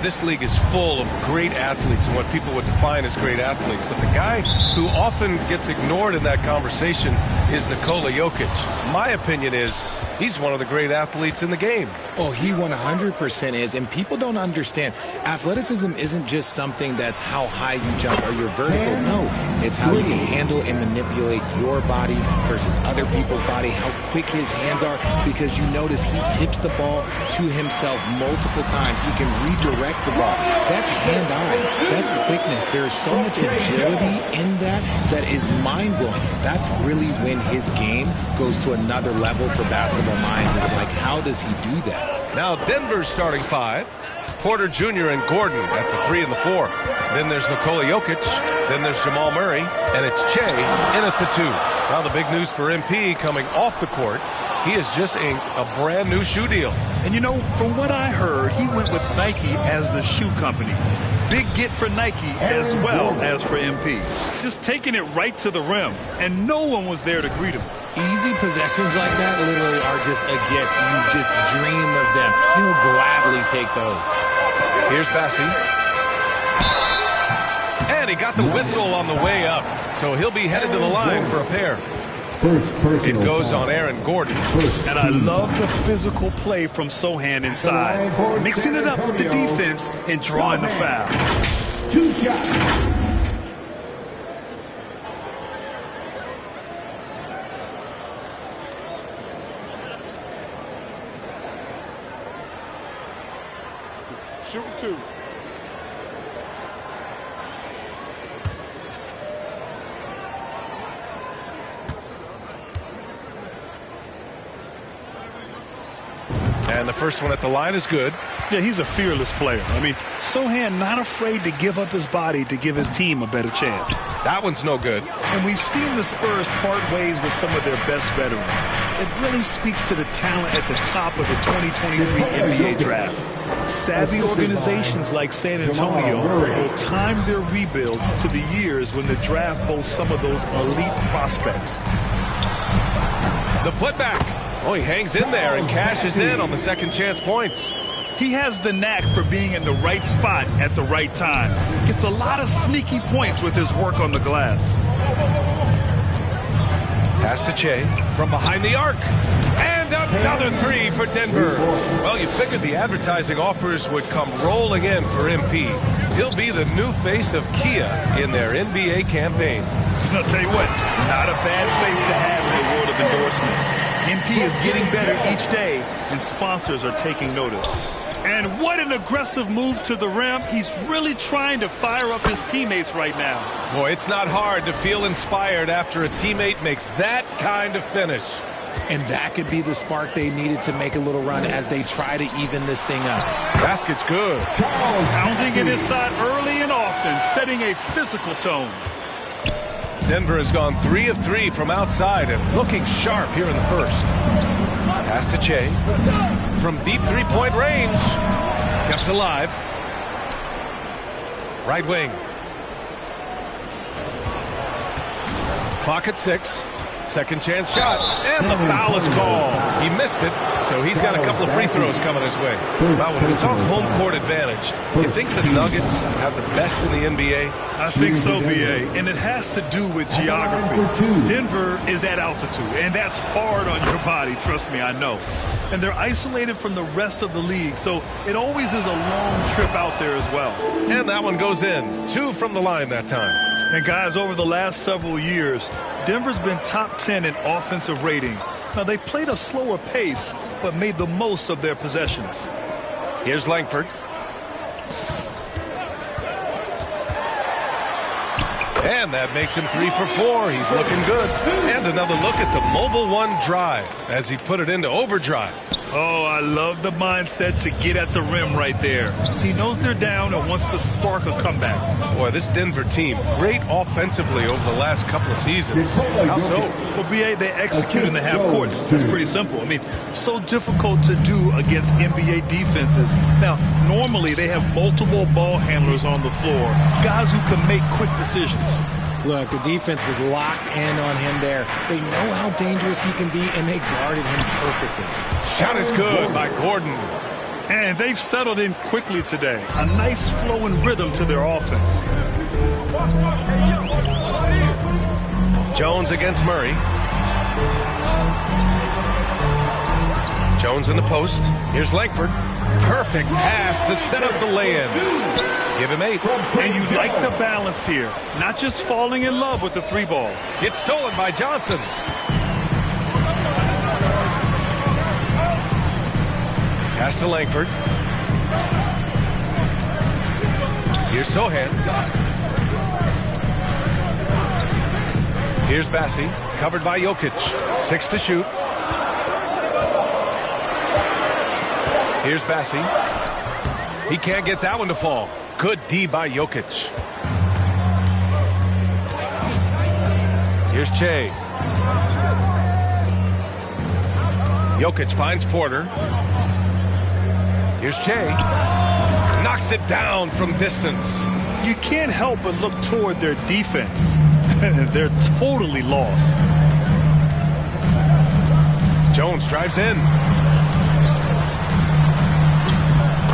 this league is full of great athletes and what people would define as great athletes. But the guy who often gets ignored in that conversation is Nikola Jokic. My opinion is he's one of the great athletes in the game. Oh, he 100% is, and people don't understand. Athleticism isn't just something that's how high you jump or your vertical. No, it's how you handle and manipulate your body versus other people's body, how quick his hands are, because you notice he tips the ball to himself multiple times. He can redirect the ball. That's hand-eye. That's quickness. There's so much agility in that is mind-blowing. That's really when his game goes to another level for basketball minds. It's like, how does he do that? Now Denver's starting five. Porter Jr. and Gordon at the 3 and the 4. Then there's Nikola Jokic. Then there's Jamal Murray. And it's Che in at the 2. Now the big news for MP coming off the court. He has just inked a brand new shoe deal. And you know, from what I heard, he went with Nike as the shoe company. Big get for Nike as well as for MP. Just taking it right to the rim, and no one was there to greet him. Easy possessions like that literally are just a gift. You just dream of them. He'll gladly take those. Here's Bassi. And he got the whistle on the way up. So he'll be headed to the line for a pair. It goes on Aaron Gordon. And I love the physical play from Sohan inside. Mixing it up with the defense and drawing the foul. 2 shots. Shoot 2. And the first one at the line is good. Yeah, he's a fearless player. I mean, Sohan not afraid to give up his body to give his team a better chance. That one's no good. And we've seen the Spurs part ways with some of their best veterans. It really speaks to the talent at the top of the 2023 NBA draft. Savvy organizations like San Antonio will time their rebuilds to the years when the draft boasts some of those elite prospects. The putback. Oh, he hangs in there and cashes in on the second chance points. He has the knack for being in the right spot at the right time. Gets a lot of sneaky points with his work on the glass. Pass to Che from behind the arc. And another 3 for Denver. Well, you figured the advertising offers would come rolling in for MP. He'll be the new face of Kia in their NBA campaign. I'll tell you what, not a bad face to have in the world of endorsements. MP is getting better each day, and sponsors are taking notice. And what an aggressive move to the rim. He's really trying to fire up his teammates right now. Boy, it's not hard to feel inspired after a teammate makes that kind of finish. And that could be the spark they needed to make a little run as they try to even this thing up. Basket's good. Pounding it inside early and often, setting a physical tone. Denver has gone 3 of 3 from outside and looking sharp here in the first. Pass to Che. From deep three-point range. Kept alive. Right wing. Clock at 6. Second chance shot. And the foul is called. He missed it, so he's got a couple of free throws coming his way. Now, when we talk home court advantage, you think the Nuggets have the best in the NBA? I think so, B.A., and it has to do with geography. Denver is at altitude, and that's hard on your body, trust me, I know. And they're isolated from the rest of the league, so it always is a long trip out there as well. And that one goes in. 2 from the line that time. And guys, over the last several years, Denver's been top 10 in offensive rating. Now, they played a slower pace, but made the most of their possessions. Here's Langford. And that makes him 3 for 4. He's looking good. And another look at the Mobile One drive as he put it into overdrive. Oh, I love the mindset to get at the rim right there. He knows they're down and wants to spark a comeback. Boy, this Denver team, great offensively over the last couple of seasons. How so? Well, B.A., they execute in the half courts. It's pretty simple. I mean, so difficult to do against NBA defenses. Now, normally they have multiple ball handlers on the floor, guys who can make quick decisions. Look, the defense was locked in on him there. They know how dangerous he can be, and they guarded him perfectly. Shot is good by Gordon. And they've settled in quickly today. A nice flow and rhythm to their offense. Jones against Murray. Jones in the post. Here's Langford. Perfect pass to set up the lay-in. Give him 8. And you like the balance here. Not just falling in love with the 3-ball. It's stolen by Johnson. Pass to Langford. Here's Sohan. Here's Bassi. Covered by Jokic. 6 to shoot. Here's Bassi. He can't get that one to fall. Good D by Jokic. Here's Che. Jokic finds Porter. Here's Che. Knocks it down from distance. You can't help but look toward their defense. They're totally lost. Jones drives in.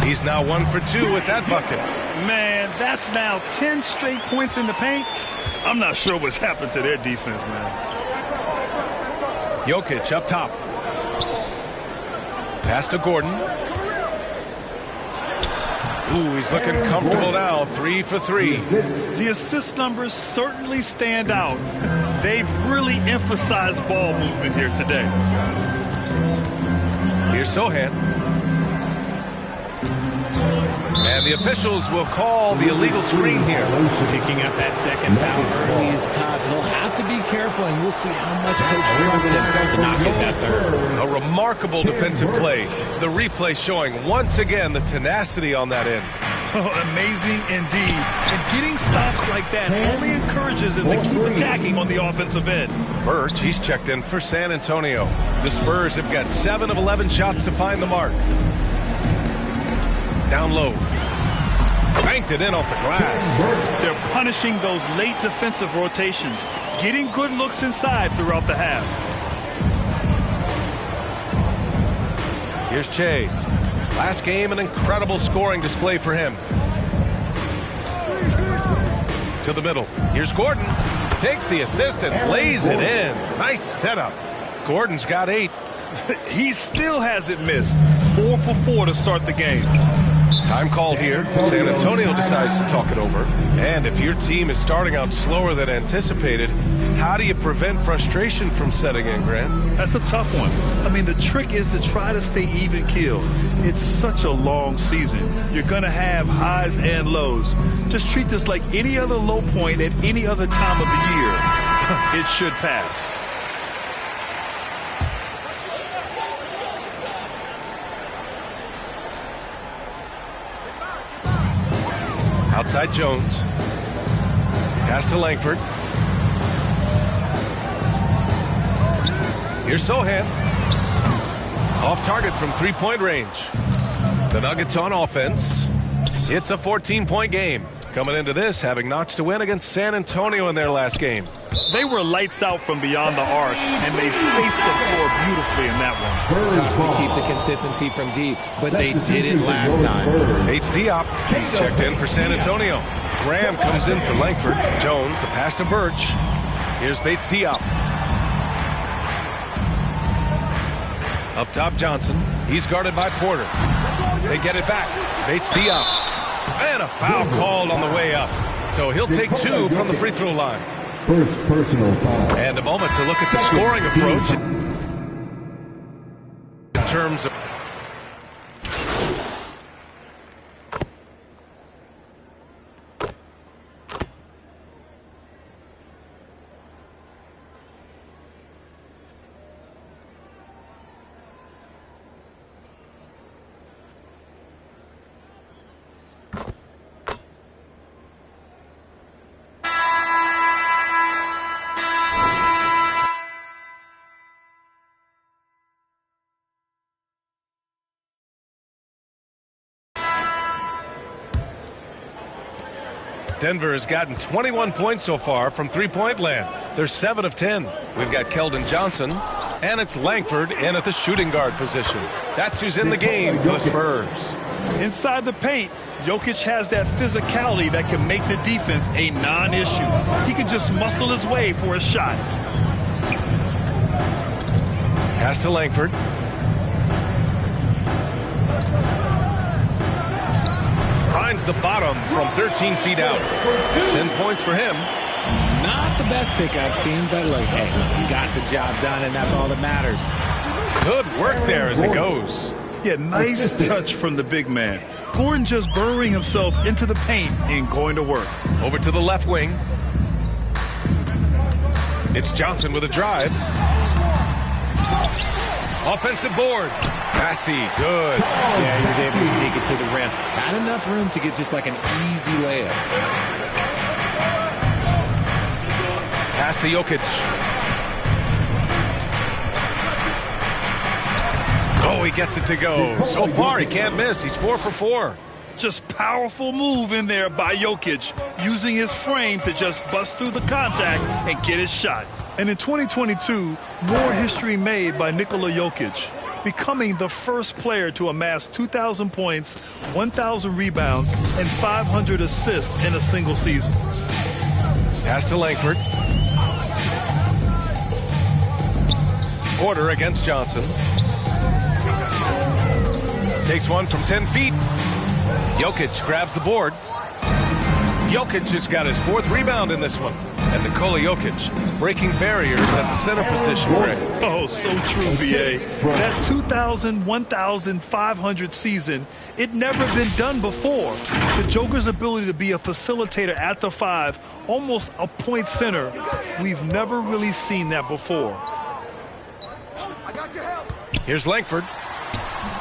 He's now 1 for 2 with that bucket. Man, that's now 10 straight points in the paint. I'm not sure what's happened to their defense, man. Jokic up top. Pass to Gordon. Ooh, he's looking comfortable now. 3 for 3. The assist numbers certainly stand out. They've really emphasized ball movement here today. Here's Sohan. And the officials will call the illegal screen here. Picking up that second foul early is tough. He'll have to be careful, and we'll see how much coach trusts him to not get that third. A remarkable defensive play. The replay showing once again the tenacity on that end. Oh, amazing indeed. And getting stops like that only encourages them to keep attacking on the offensive end. Birch, he's checked in for San Antonio. The Spurs have got 7 of 11 shots to find the mark. Down low. Banked it in off the glass. They're punishing those late defensive rotations, getting good looks inside throughout the half. Here's Che. Last game, an incredible scoring display for him. To the middle. Here's Gordon. Takes the assist and lays it in. Nice setup. Gordon's got 8. He still hasn't missed. 4 for 4 to start the game. Time called here. San Antonio decides to talk it over. And if your team is starting out slower than anticipated, how do you prevent frustration from setting in, Grant? That's a tough one. I mean, the trick is to try to stay even-keeled. It's such a long season. You're going to have highs and lows. Just treat this like any other low point at any other time of the year. It should pass. Outside Jones. Pass to Langford. Here's Sohan. Off target from 3-point range. The Nuggets on offense. It's a 14-point game. Coming into this, having notched a win against San Antonio in their last game. They were lights out from beyond the arc, and they spaced the floor beautifully in that one. Tough to keep the consistency from deep, but they did it last time. Bates Diop. He's checked in for San Antonio. Graham comes in for Langford. Jones, the pass to Birch. Here's Bates Diop. Up top, Johnson. He's guarded by Porter. They get it back. Bates Diop. And a foul called on the way up. So he'll take 2 from the free throw line. First personal foul. And a moment to look at the scoring approach in terms of Denver has gotten 21 points so far from 3-point land. They're 7 of 10. We've got Keldon Johnson And it's Langford in at the shooting guard position. That's who's in the game for the Spurs. Inside the paint, Jokic has that physicality that can make the defense a non-issue. He can just muscle his way for a shot. Pass to Langford. Finds the bottom from 13 feet out. 10 points for him. Not the best pick I've seen, but look, hey, he got the job done, and that's all that matters. Good work there as it goes. Yeah, nice touch from the big man. Gordon just burrowing himself into the paint and going to work. Over to the left wing. It's Johnson with a drive. Offensive board. Passy, good. Yeah, he was able to sneak it to the rim. Not enough room to get just like an easy layup. Pass to Jokic. Oh, he gets it to go. So far, he can't miss. He's 4 for 4. Just powerful move in there by Jokic, using his frame to just bust through the contact and get his shot. And in 2022, more history made by Nikola Jokic, becoming the first player to amass 2,000 points, 1,000 rebounds, and 500 assists in a single season. Pass to Langford. Porter against Johnson. Takes one from 10 feet. Jokic grabs the board. Jokic just got his 4th rebound in this one. And Nikola Jokic breaking barriers at the center position, Greg. Oh, so true, VA. That 2,000, 1,500 season, it never been done before. The Joker's ability to be a facilitator at the 5, almost a point center, we've never really seen that before. Here's Langford.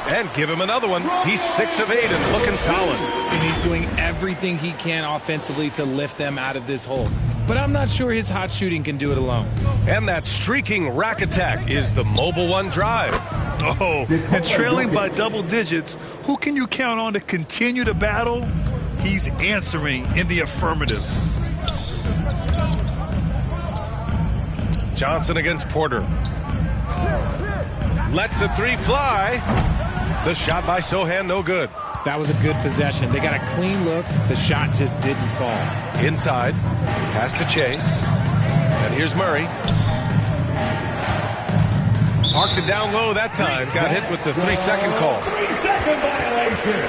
And give him another one. He's 6 of 8 and looking solid. And he's doing everything he can offensively to lift them out of this hole. But I'm not sure his hot shooting can do it alone. And that streaking rack attack is the Mobile One drive. Oh, and trailing by double digits, who can you count on to continue to battle? He's answering in the affirmative. Johnson against Porter. Lets the 3 fly. The shot by Sohan, no good. That was a good possession. They got a clean look. The shot just didn't fall. Inside. Pass to Che. And here's Murray. Parked it down low that time. Got hit with the 3-second call. 3-second violation.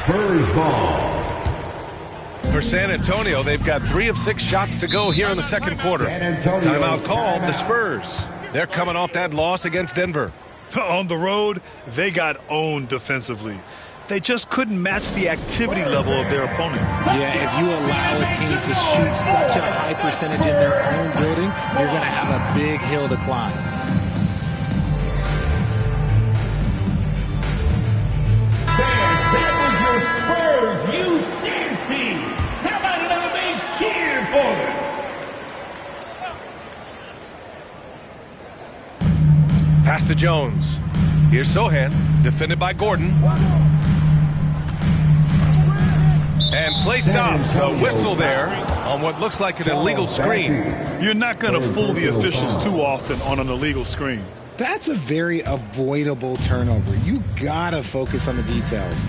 Spurs ball. For San Antonio, they've got 3 of 6 shots to go here in the second quarter. Timeout called, the Spurs. They're coming off that loss against Denver. On the road, they got owned defensively. They just couldn't match the activity level of their opponent. Yeah, if you allow a team to shoot such a high percentage in their own building, you're going to have a big hill to climb. That was your Spurs Youth Dance Team. How about another big cheer for them? Pass to Jones. Here's Sohan, defended by Gordon. And play stops. A whistle there on what looks like an illegal screen. You're not going to fool the officials too often on an illegal screen. That's a very avoidable turnover. You got to focus on the details.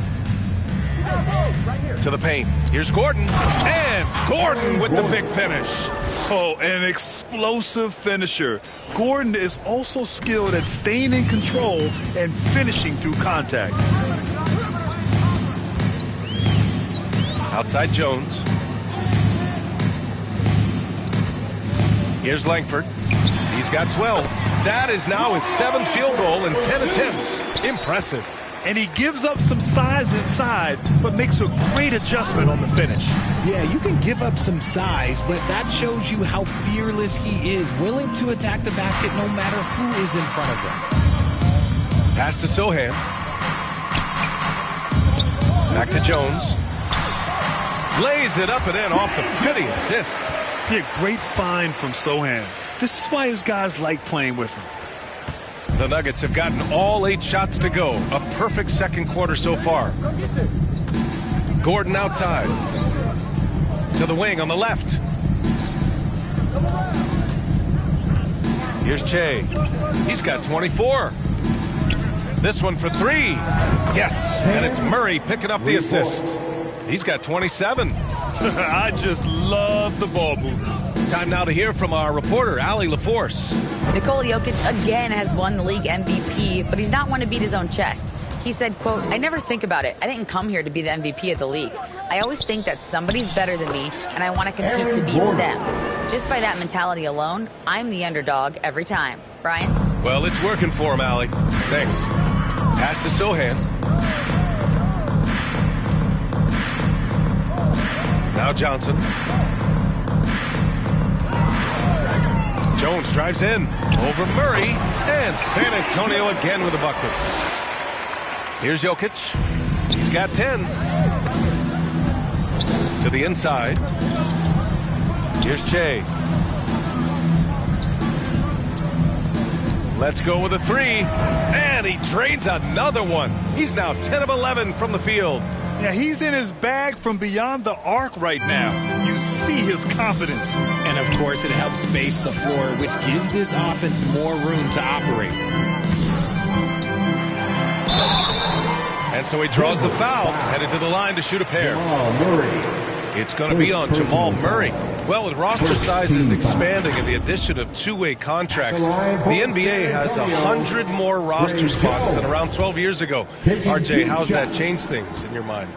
To the paint. Here's Gordon. And Gordon with the big finish. Oh, an explosive finisher. Gordon is also skilled at staying in control and finishing through contact. Outside Jones. Here's Langford. He's got 12. That is now his 7th field goal in 10 attempts. Impressive. And he gives up some size inside, but makes a great adjustment on the finish. Yeah, you can give up some size, but that shows you how fearless he is, willing to attack the basket no matter who is in front of him. Pass to Sohan. Back to Jones. Lays it up and in off the pretty assist. Yeah, great find from Sohan. This is why his guys like playing with him. The Nuggets have gotten all 8 shots to go. A perfect second quarter so far. Gordon outside. To the wing on the left. Here's Che. He's got 24. This one for 3. Yes, and it's Murray picking up the assist. He's got 27. I just love the ball movement. Time now to hear from our reporter, Allie LaForce. Nikola Jokic again has won the league MVP, but he's not one to beat his own chest. He said, quote, "I never think about it. I didn't come here to be the MVP of the league. I always think that somebody's better than me, and I want to compete to beat them. Just by that mentality alone, I'm the underdog every time." Brian? Well, it's working for him, Allie. Thanks. Pass to Sohan. Now Johnson. Jones drives in over Murray, and San Antonio again with a bucket. Here's Jokic. He's got 10. To the inside. Here's Che. Let's go with a 3, and he drains another one. He's now 10 of 11 from the field. Yeah, he's in his bag from beyond the arc right now. You see his confidence. And, of course, it helps space the floor, which gives this offense more room to operate. And so he draws the foul, headed to the line to shoot a pair. It's going to be on Jamal Murray. Well, with roster sizes expanding and the addition of two-way contracts, the NBA has 100 more roster spots than around 12 years ago. RJ, how's that changed things in your mind?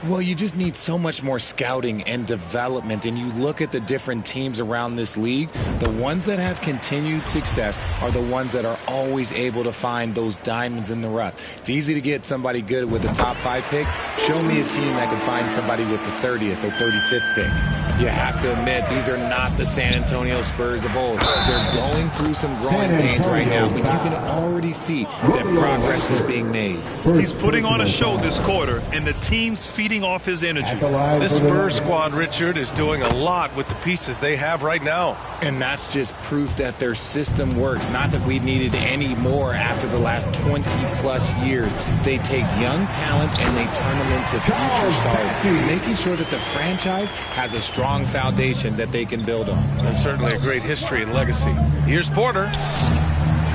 Well, you just need so much more scouting and development, and you look at the different teams around this league, the ones that have continued success are the ones that are always able to find those diamonds in the rough. It's easy to get somebody good with the top 5 pick. Show me a team that can find somebody with the 30th or 35th pick. You have to admit, these are not the San Antonio Spurs of old. They're going through some growing pains right now, but you can already see that progress is being made. He's putting on a show this quarter, and the team's feeding off his energy. This Spurs squad, Richard, is doing a lot with the pieces they have right now. And that's just proof that their system works. Not that we needed any more after the last 20-plus years. They take young talent and they turn them into future stars, making sure that the franchise has a strong foundation that they can build on. That's certainly a great history and legacy. Here's Porter.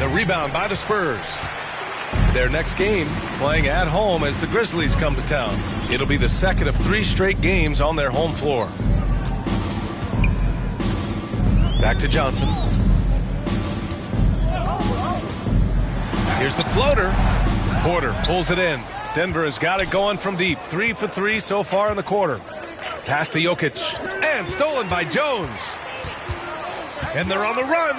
The rebound by the Spurs. Their next game playing at home as the Grizzlies come to town. It'll be the second of 3 straight games on their home floor. Back to Johnson. Here's the floater. Porter pulls it in. Denver has got it going from deep. 3 for 3 so far in the quarter. Pass to Jokic. And stolen by Jones. And they're on the run.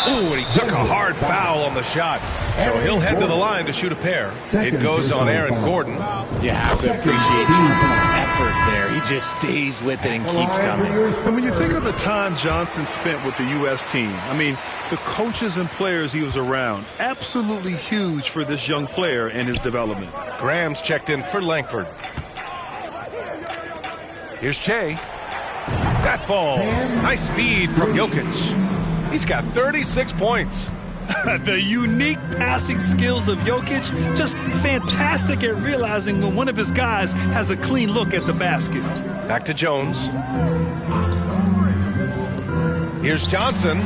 Ooh, and he took a hard foul on the shot. So he'll head to the line to shoot a pair. It goes on Aaron Gordon. You have to appreciate Johnson's effort there. He just stays with it and keeps coming. And when you think of the time Johnson spent with the U.S. team, I mean, the coaches and players he was around, absolutely huge for this young player and his development. Graham's checked in for Langford. Here's Che. That falls. Nice feed from Jokic. He's got 36 points. The unique passing skills of Jokic, just fantastic at realizing when one of his guys has a clean look at the basket. Back to Jones. Here's Johnson.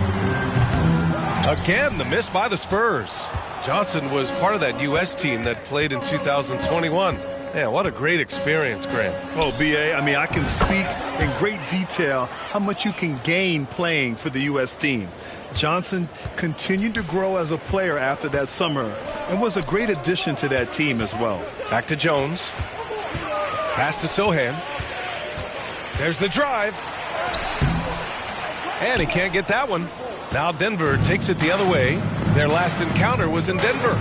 Again, the miss by the Spurs. Johnson was part of that U.S. team that played in 2021. Yeah, what a great experience, Graham. Oh, B.A., I mean, I can speak in great detail how much you can gain playing for the U.S. team. Johnson continued to grow as a player after that summer and was a great addition to that team as well. Back to Jones. Pass to Sohan. There's the drive. And he can't get that one. Now Denver takes it the other way. Their last encounter was in Denver.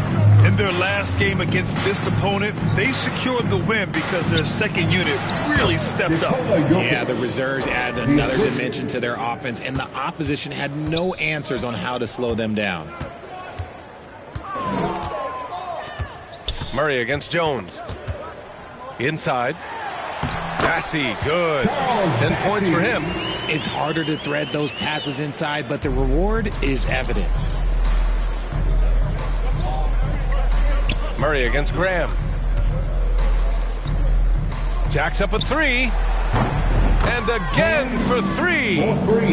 In their last game against this opponent, they secured the win because their second unit really stepped up. Yeah, the reserves add another dimension to their offense, and the opposition had no answers on how to slow them down. Murray against Jones. Inside. Passy, good. 10 points for him. It's harder to thread those passes inside, but the reward is evident. Murray against Graham. Jacks up a 3. And again for three.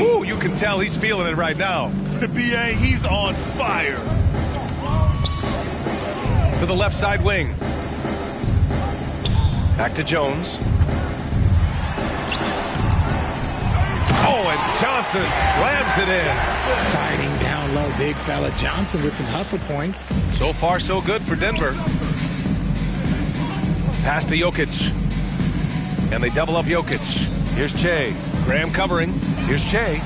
Ooh, you can tell he's feeling it right now. BA, he's on fire. To the left side wing. Back to Jones. Oh, and Johnson slams it in. Fighting down low, big fella Johnson with some hustle points. So far, so good for Denver. Pass to Jokic. And they double up Jokic. Here's Che. Graham covering. Here's Che.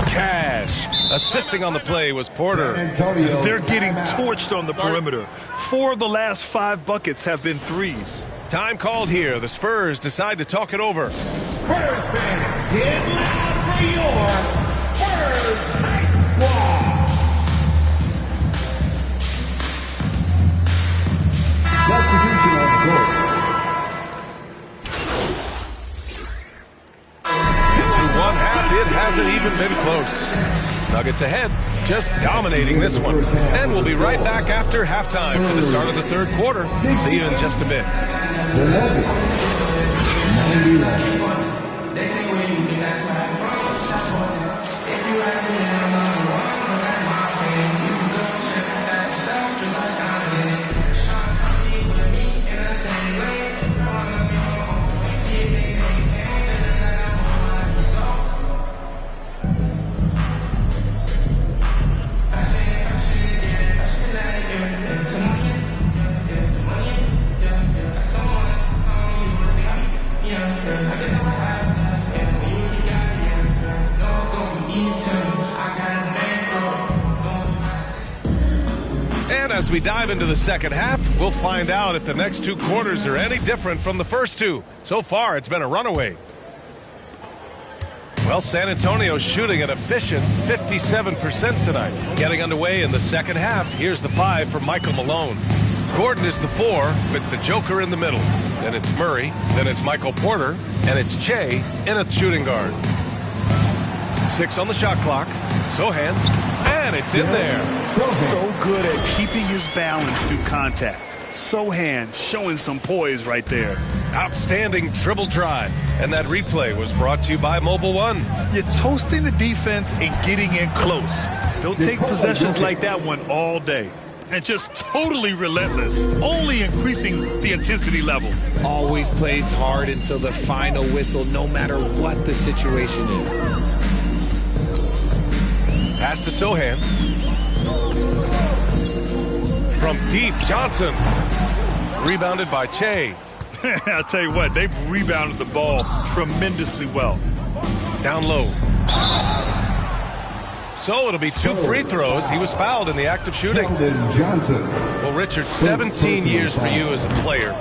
Cash. Assisting on the play was Porter. They're getting torched on the perimeter. 4 of the last 5 buckets have been threes. Time called here. The Spurs decide to talk it over. Spurs fans, get loud for your Spurs Night Squad. Substitution on the court. Through one half, it hasn't even been close. Nuggets ahead, just dominating this one. And we'll be right back after halftime for the start of the third quarter. See you in just a bit. The Nuggets, 91. They say where you get that swag from. That's what if you ask me, I'm not the one. But that's my thing. You can go check that yourself. Just like signing it. Sean, come be with me in the same way. Wanna be my own way. See if they maintain. And then I want my soul. Fashion, yeah. Fashion fanatic, yeah. To money, yeah. Money, yeah. Got someone on you, yeah. I guess I'm right. And as we dive into the second half, we'll find out if the next 2 quarters are any different from the first 2. So far, it's been a runaway. Well, San Antonio's shooting an efficient 57% tonight. Getting underway in the second half, here's the 5 from Michael Malone. Gordon is the 4 with the Joker in the middle. Then it's Murray, then it's Michael Porter, and it's Che in a shooting guard. 6 on the shot clock. Sohan, and it's in there. So good at keeping his balance through contact. Sohan showing some poise right there. Outstanding dribble drive. And that replay was brought to you by Mobile One. You're toasting the defense and getting in close. They'll take possessions like that one all day. And just totally relentless, only increasing the intensity level. Always plays hard until the final whistle, no matter what the situation is. Pass to Sohan. From deep, Johnson. Rebounded by Che. I'll tell you what, they've rebounded the ball tremendously well. Down low. So it'll be 2 free throws. He was fouled in the act of shooting. Well, Richard, 17 years for you as a player.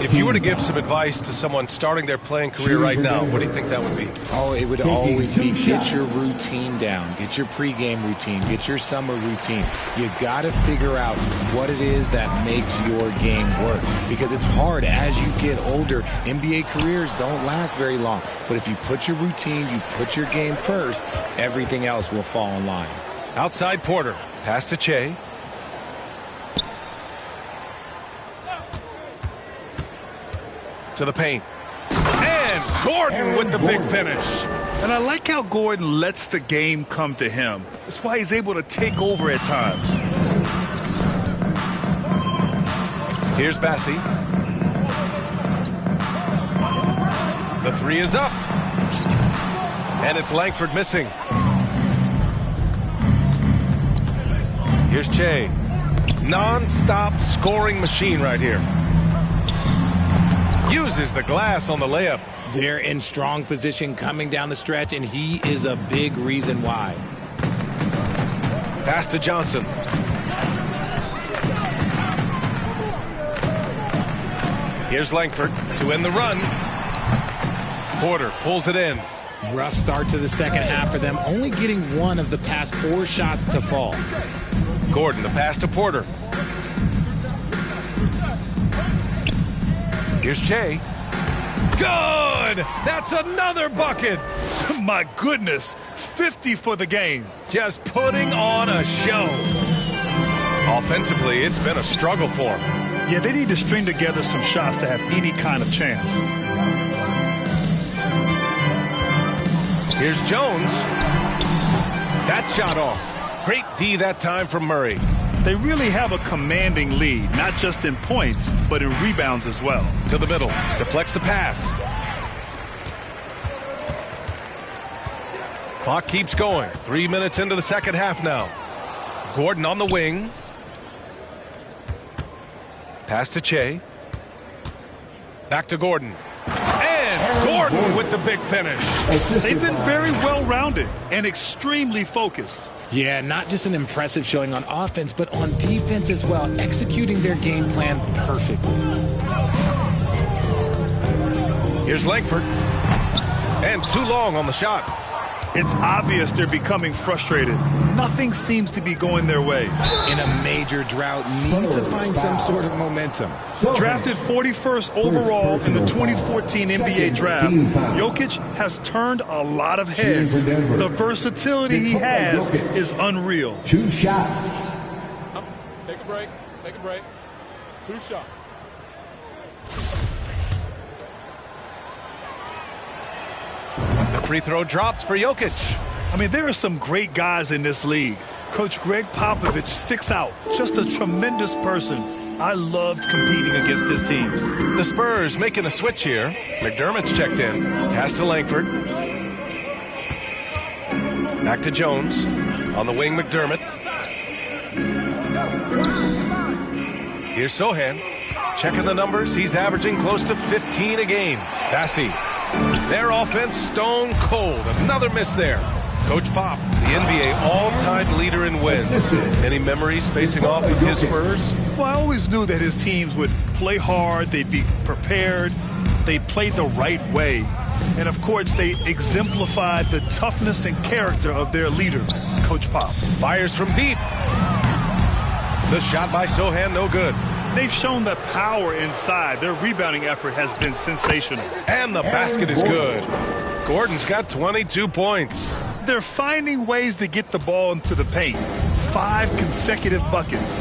If you were to give some advice to someone starting their playing career right now, what do you think that would be? Oh, it would always be get your routine down. Get your pregame routine. Get your summer routine. You got to figure out what it is that makes your game work. Because it's hard as you get older. NBA careers don't last very long. But if you put your routine, you put your game first, everything else will fall in line. Outside Porter. Pass to Che. To the paint. And Gordon with the big finish. And I like how Gordon lets the game come to him. That's why he's able to take over at times. Here's Bassie. The 3 is up. And it's Langford missing. Here's Che. Non-stop scoring machine right here. Uses the glass on the layup. They're in strong position coming down the stretch, and he is a big reason why. Pass to Johnson. Here's Langford to end the run. Porter pulls it in. Rough start to the second half for them, only getting 1 of the past 4 shots to fall. Gordon, the pass to Porter. Here's Che. Good! That's another bucket! My goodness, 50 for the game. Just putting on a show. Offensively, it's been a struggle for him. Yeah, they need to string together some shots to have any kind of chance. Here's Jones. That shot off. Great D that time from Murray. They really have a commanding lead, not just in points, but in rebounds as well. To the middle. Deflects the pass. Clock keeps going. 3 minutes into the second half now. Gordon on the wing. Pass to Che. Back to Gordon. And Gordon with the big finish. They've been very well-rounded and extremely focused. Yeah, not just an impressive showing on offense, but on defense as well, executing their game plan perfectly. Here's Langford. And too long on the shot. It's obvious they're becoming frustrated. Nothing seems to be going their way. In a major drought, need to find some sort of momentum. Drafted 41st overall in the 2014 NBA draft, Jokic has turned a lot of heads. The versatility he has is unreal. 2 shots. Take a break. Take a break. 2 shots. The free throw drops for Jokic. I mean, there are some great guys in this league. Coach Greg Popovich sticks out. Just a tremendous person. I loved competing against his teams. The Spurs making a switch here. McDermott's checked in. Pass to Langford. Back to Jones. On the wing, McDermott. Here's Sohan. Checking the numbers. He's averaging close to 15 a game. Bassi. Their offense stone cold. Another miss there. Coach Pop, the NBA all-time leader in wins. Any memories facing off with his Spurs? Well, I always knew that his teams would play hard. They'd be prepared. They played the right way. And, of course, they exemplified the toughness and character of their leader, Coach Pop. Fires from deep. The shot by Sohan, no good. They've shown the power inside. Their rebounding effort has been sensational. And the basket is good. Gordon's got 22 points. They're finding ways to get the ball into the paint. 5 consecutive buckets.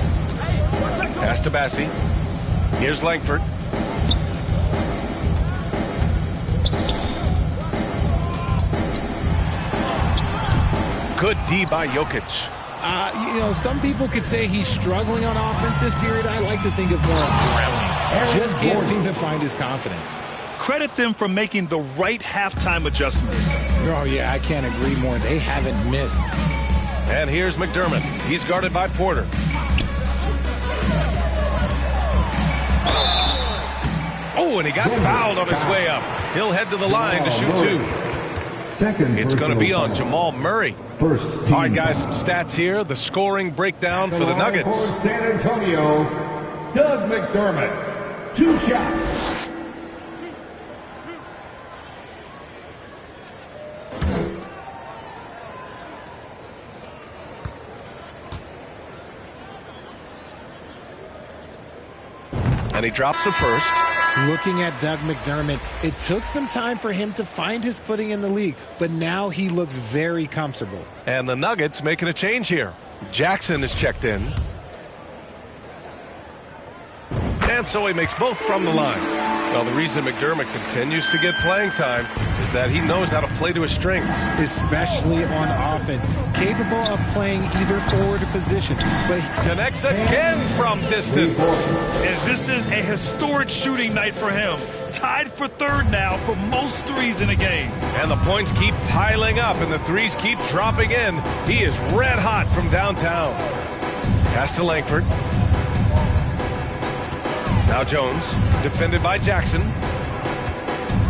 Pass to Bassi. Here's Langford. Good D by Jokic. Some people could say he's struggling on offense this period. I like to think of more of drowning. Just can't seem to find his confidence. Credit them for making the right halftime adjustments. Oh, yeah, I can't agree more. They haven't missed. And here's McDermott. He's guarded by Porter. Oh, and he got fouled on his way up. He'll head to the line to shoot 2. It's going to be on Jamal Murray. First team. All right, guys, some stats here. The scoring breakdown for the Nuggets. San Antonio, Doug McDermott. 2 shots. And he drops the first. Looking at Doug McDermott, it took some time for him to find his footing in the league, but now he looks very comfortable. And the Nuggets making a change here. Jackson is checked in. And so he makes both from the line. Well, the reason McDermott continues to get playing time is that he knows how to play to his strengths. Especially on offense. Capable of playing either forward position. But he connects again from distance. And this is a historic shooting night for him. Tied for 3rd now for most threes in a game. And the points keep piling up and the threes keep dropping in. He is red hot from downtown. Pass to Langford. Now Jones, defended by Jackson.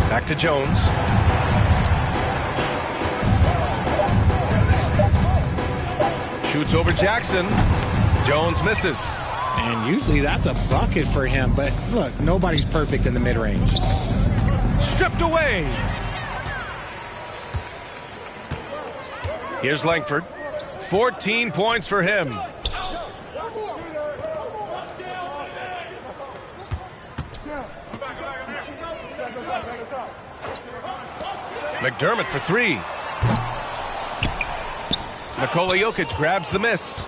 Back to Jones. Shoots over Jackson. Jones misses. And usually that's a bucket for him, but look, nobody's perfect in the mid-range. Stripped away. Here's Langford. 14 points for him. McDermott for 3. Nikola Jokic grabs the miss.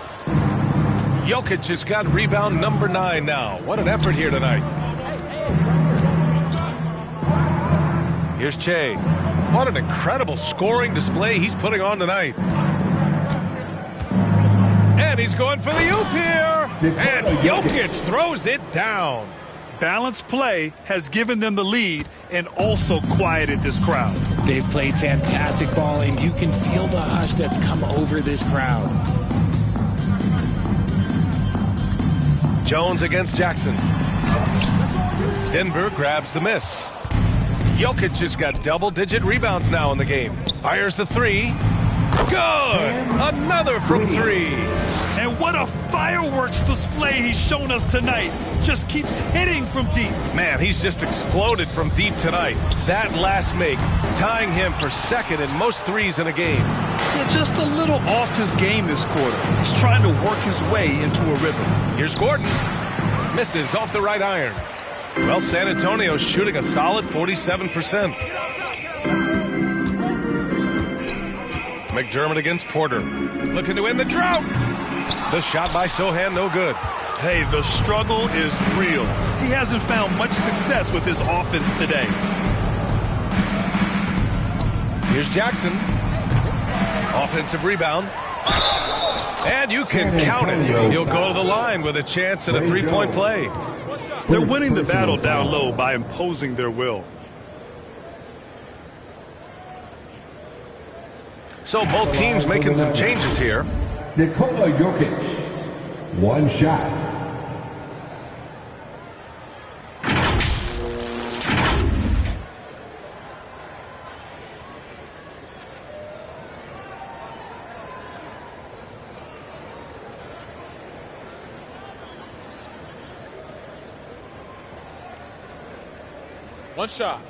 Jokic has got rebound number 9 now. What an effort here tonight. Here's Che. What an incredible scoring display he's putting on tonight. And he's going for the oop here. And Jokic throws it down. Balanced play has given them the lead and also quieted this crowd. They've played fantastic ball, and you can feel the hush that's come over this crowd. Jones against Jackson. Denver grabs the miss. Jokic has got double-digit rebounds now in the game. Fires the three. Good! Another from three. And what a fireworks display he's shown us tonight. Just keeps hitting from deep. Man, he's just exploded from deep tonight. That last make, tying him for second in most threes in a game. Yeah, just a little off his game this quarter. He's trying to work his way into a rhythm. Here's Gordon. Misses off the right iron. Well, San Antonio's shooting a solid 47%. McDermott against Porter. Looking to end the drought. The shot by Sohan, no good. Hey, the struggle is real. He hasn't found much success with his offense today. Here's Jackson. Offensive rebound. And you can count it. He'll go to the line with a chance at a three-point play. They're winning the battle down low by imposing their will. So both teams making some changes here. Nikola Jokic, one shot. One shot.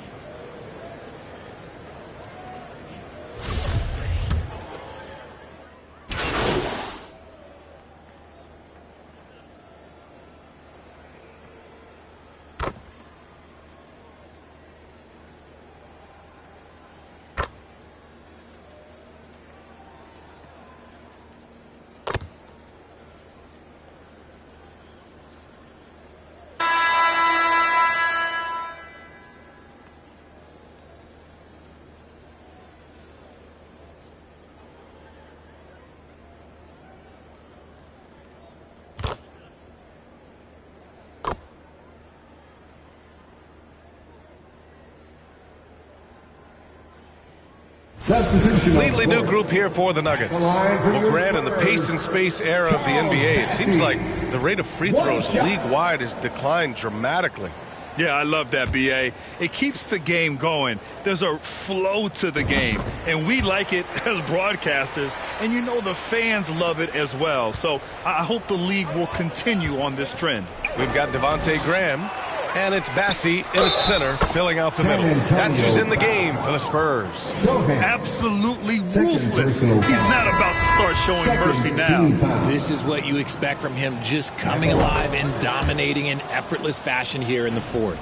Completely new group here for the Nuggets. Well, Grant, in the pace and space era of the NBA, it seems like the rate of free throws league-wide has declined dramatically. Yeah, I love that, B.A. It keeps the game going. There's a flow to the game, and we like it as broadcasters, and you know the fans love it as well. So I hope the league will continue on this trend. We've got Devontae Graham, and it's Bassie in its center, filling out the middle. That's who's in the game for the Spurs. Absolutely ruthless. He's not about to start showing mercy now. This is what you expect from him, just coming alive and dominating in effortless fashion here in the fourth.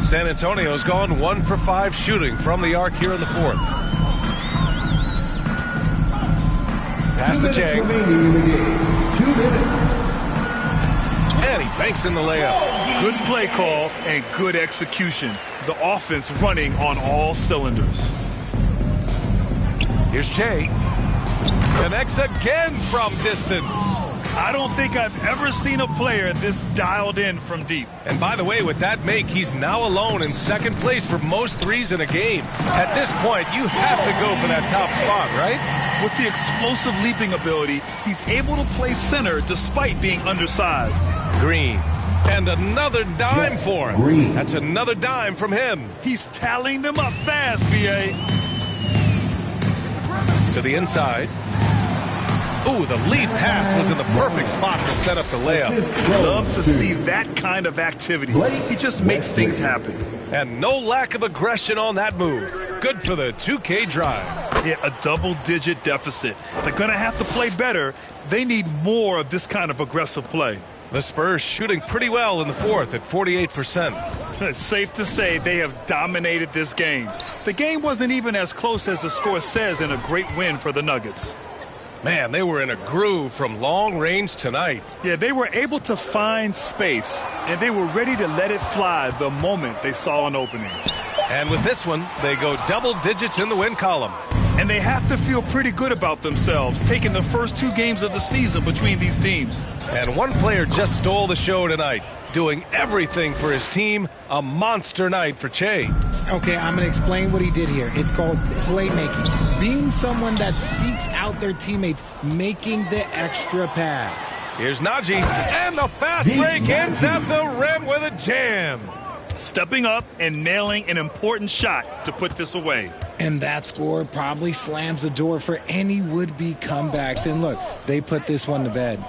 San Antonio's gone 1 for 5 shooting from the arc here in the fourth. Pass to Chang. 2 minutes. And he banks in the layup. Good play call and good execution. The offense running on all cylinders. Here's Che. Connects again from distance. I don't think I've ever seen a player this dialed in from deep. And by the way, with that make, he's now alone in second place for most threes in a game. At this point, you have to go for that top spot, right? With the explosive leaping ability, he's able to play center despite being undersized. Green. And another dime for him. Green. That's another dime from him. He's tallying them up fast, B.A. To the inside. Ooh, the lead pass was in the perfect spot to set up the layup. Love to see that kind of activity. He just makes things happen. And no lack of aggression on that move. Good for the 2K drive. Yeah, a double-digit deficit. They're going to have to play better. They need more of this kind of aggressive play. The Spurs shooting pretty well in the fourth at 48%. It's safe to say they have dominated this game. The game wasn't even as close as the score says in a great win for the Nuggets. Man, they were in a groove from long range tonight. Yeah, they were able to find space, and they were ready to let it fly the moment they saw an opening. And with this one, they go double digits in the win column. And they have to feel pretty good about themselves, taking the first 2 games of the season between these teams. And one player just stole the show tonight, doing everything for his team. A monster night for Che. Okay, I'm going to explain what he did here. It's called playmaking. Being someone that seeks out their teammates, making the extra pass. Here's Najee, and the fast break ends at the rim with a jam. Stepping up and nailing an important shot to put this away. And that score probably slams the door for any would-be comebacks. And look, they put this one to bed.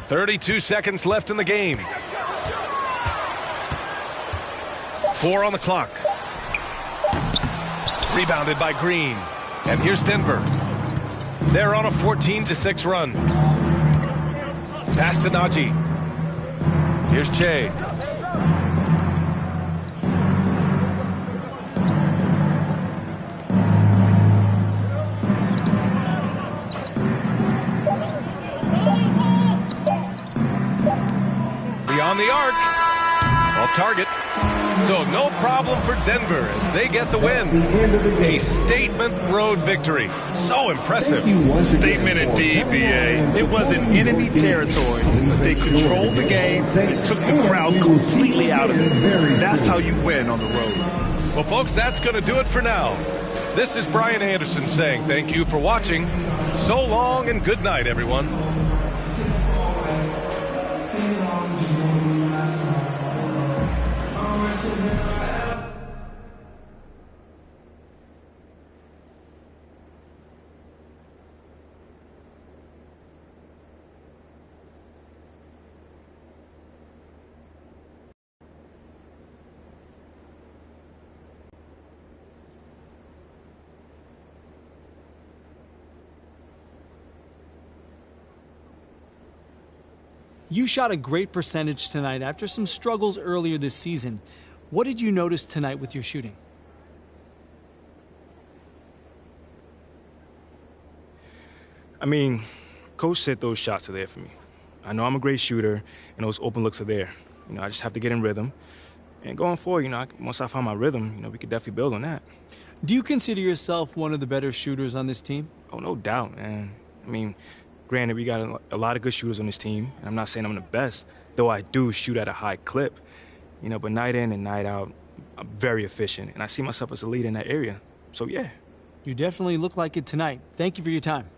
32 seconds left in the game. 4 on the clock. Rebounded by Green. And here's Denver. They're on a 14-6 run. Pass to Najee. Here's Che. Beyond the arc. Off target. So no problem for Denver as they get the win. A statement road victory. So impressive. Statement indeed, BA. It was in enemy territory, but they controlled the game and took the crowd completely out of it. That's how you win on the road. Well, folks, that's going to do it for now. This is Brian Anderson saying thank you for watching. So long and good night, everyone. You shot a great percentage tonight after some struggles earlier this season. What did you notice tonight with your shooting? I mean, Coach said those shots are there for me. I know I'm a great shooter, and those open looks are there. I just have to get in rhythm. And going forward, once I find my rhythm, we could definitely build on that. Do you consider yourself one of the better shooters on this team? Oh, no doubt, man. I mean, granted, we got a lot of good shooters on this team, and I'm not saying I'm the best, though I do shoot at a high clip. But night in and night out, I'm very efficient, and I see myself as a leader in that area. So, yeah. You definitely look like it tonight. Thank you for your time.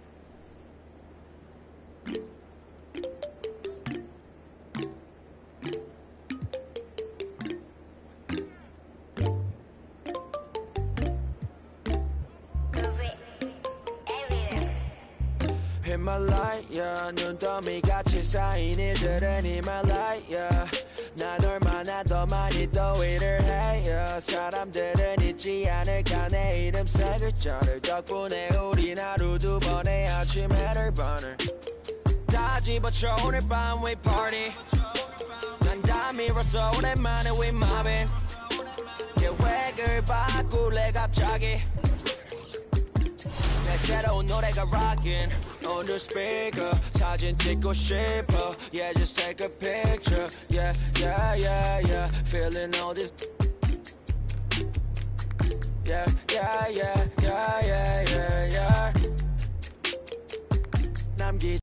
In my light, yeah. 눈더미 같이 쌓인 일들은 in my light, yeah. 난 얼마나 더 많이 더 일을 해, yeah. 사람들은 잊지 않을까 내 이름 세 글자를 덕분에 우린 하루 2번의 아침 해를 번을 다 집어쳐 오늘 밤 we party 난 다 밀었어 오랜만에 we mobbing 계획을 바꿀래 갑자기 내 새로운 노래가 rockin' on the speaker 사진 찍고 싶어 yeah just take a picture yeah yeah yeah yeah feeling all this yeah yeah yeah yeah yeah yeah yeah 남기지